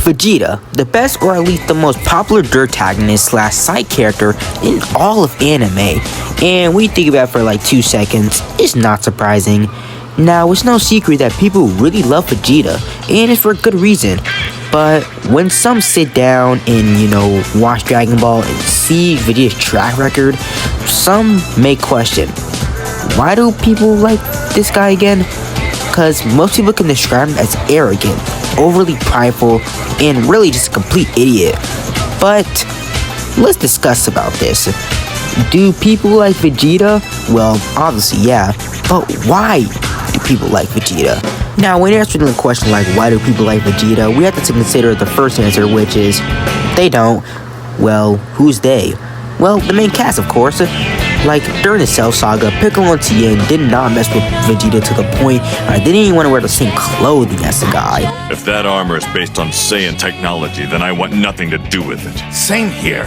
Vegeta, the best or at least the most popular protagonist slash side character in all of anime. And when you think about it for like 2 seconds, it's not surprising. Now, it's no secret that people really love Vegeta, and it's for a good reason. But when some sit down and, watch Dragon Ball and see Vegeta's track record, some may question, why do people like this guy again? Because most people can describe him as arrogant, overly prideful, and really just a complete idiot. But let's discuss about this. Do people like Vegeta? Well, obviously, yeah. But why do people like Vegeta? Now, when answering the question like, why do people like Vegeta, we have to consider the first answer, which is, they don't. Well, who's they? Well, the main cast, of course. Like, during the Cell Saga, Piccolo and Tien did not mess with Vegeta to the point where they didn't even want to wear the same clothing as the guy. If that armor is based on Saiyan technology, then I want nothing to do with it. Same here.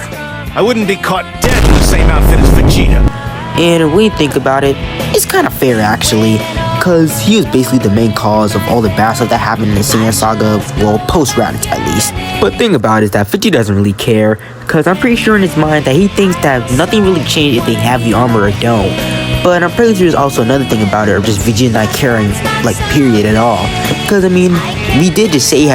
I wouldn't be caught dead in the same outfit as Vegeta. And when you think about it, it's kind of fair actually, because he was basically the main cause of all the bad stuff that happened in the Saiyan Saga, well, post-Raditz at least. But the thing about it is that Vegeta doesn't really care, because I'm pretty sure in his mind that he thinks that nothing really changed if they have the armor or don't. But I'm pretty sure there's also another thing about it, of just Vegeta not caring, like, period at all. Because, I mean, we did just say he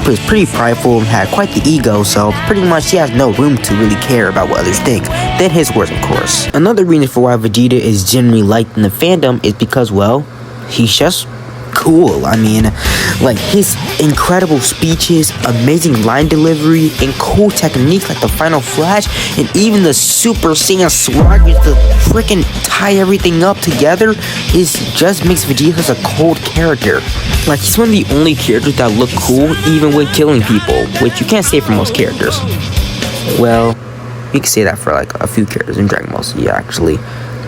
was pretty prideful and had quite the ego, so pretty much he has no room to really care about what others think. Then his words, of course. Another reason for why Vegeta is generally liked in the fandom is because, well, he's just cool. I mean, like, his incredible speeches, amazing line delivery, and cool techniques like the Final Flash, and even the Super Saiyan swagger to freaking tie everything up together just makes Vegeta such a cold character. Like, he's one of the only characters that look cool even when killing people, which you can't say for most characters. Well, you can say that for like a few characters in Dragon Ball Z actually.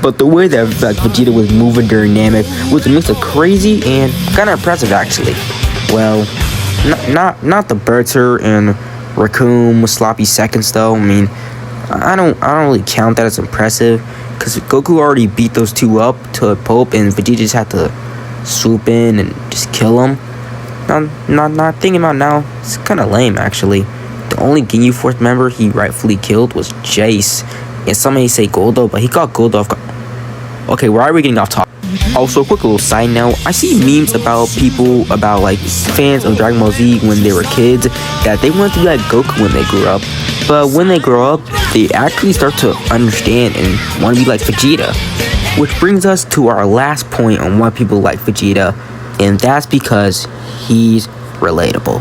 But the way that Vegeta was moving during Namek was a mix of crazy and kind of impressive, actually. Well, not the Berter and Raccoon sloppy seconds, though. I mean, I don't really count that as impressive, because Goku already beat those two up to a pulp, and Vegeta just had to swoop in and just kill him. Not thinking about now, it's kind of lame, actually. The only Ginyu Force member he rightfully killed was Jace. And some may say Goldo, but he got Goldo off. Okay, why are we getting off topic? Also, quick little side note, I see memes about people, like fans of Dragon Ball Z when they were kids, that they want to be like Goku when they grew up. But when they grow up, they actually start to understand and want to be like Vegeta. Which brings us to our last point on why people like Vegeta, and that's because he's relatable.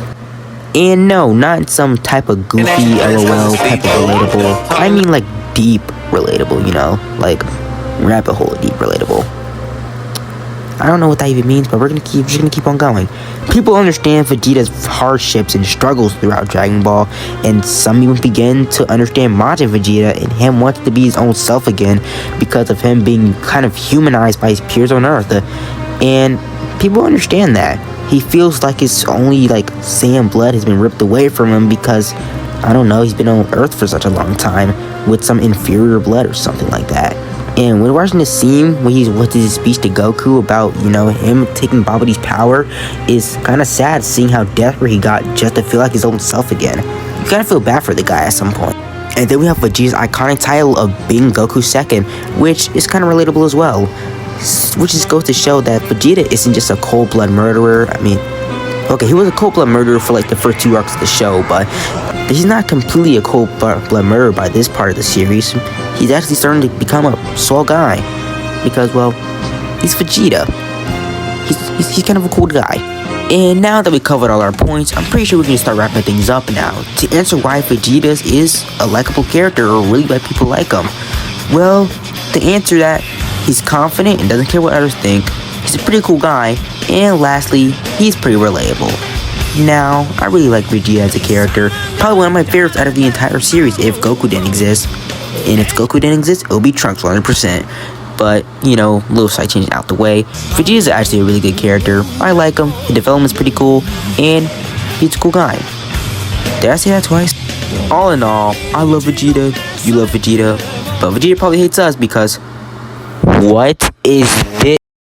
And no, not in some type of goofy LOL type of relatable. I mean like deep relatable, like rabbit hole deep relatable. I don't know what that even means, but we're just gonna keep on going. People understand Vegeta's hardships and struggles throughout Dragon Ball, and some even begin to understand Majin Vegeta and him wanting to be his own self again because of him being kind of humanized by his peers on Earth. And people understand that. He feels like his only Saiyan blood has been ripped away from him because, I don't know, he's been on Earth for such a long time with some inferior blood or something like that. And when watching this scene when he's with his speech to Goku about, him taking Babidi's power, is kind of sad seeing how desperate he got just to feel like his own self again. You kind of feel bad for the guy at some point. And then we have Vegeta's iconic title of being Goku's second, which is kind of relatable as well. Which just goes to show that Vegeta isn't just a cold-blooded murderer. I mean, okay, he was a cold-blooded murderer for the first 2 arcs of the show, but he's not completely a cold-blooded murderer by this part of the series. He's actually starting to become a soul guy because, well, he's Vegeta. He's kind of a cool guy. And now that we covered all our points, I'm pretty sure we can start wrapping things up now. To answer why Vegeta is a likable character or really why people like him. Well, to answer that, he's confident and doesn't care what others think. He's a pretty cool guy. And lastly, he's pretty relatable. Now, I really like Vegeta as a character. Probably one of my favorites out of the entire series if Goku didn't exist. And if Goku didn't exist, it would be Trunks 100%. But, little side change out the way. Vegeta is actually a really good character. I like him. His development's pretty cool. And he's a cool guy. Did I say that twice? All in all, I love Vegeta. You love Vegeta. But Vegeta probably hates us because... What is this?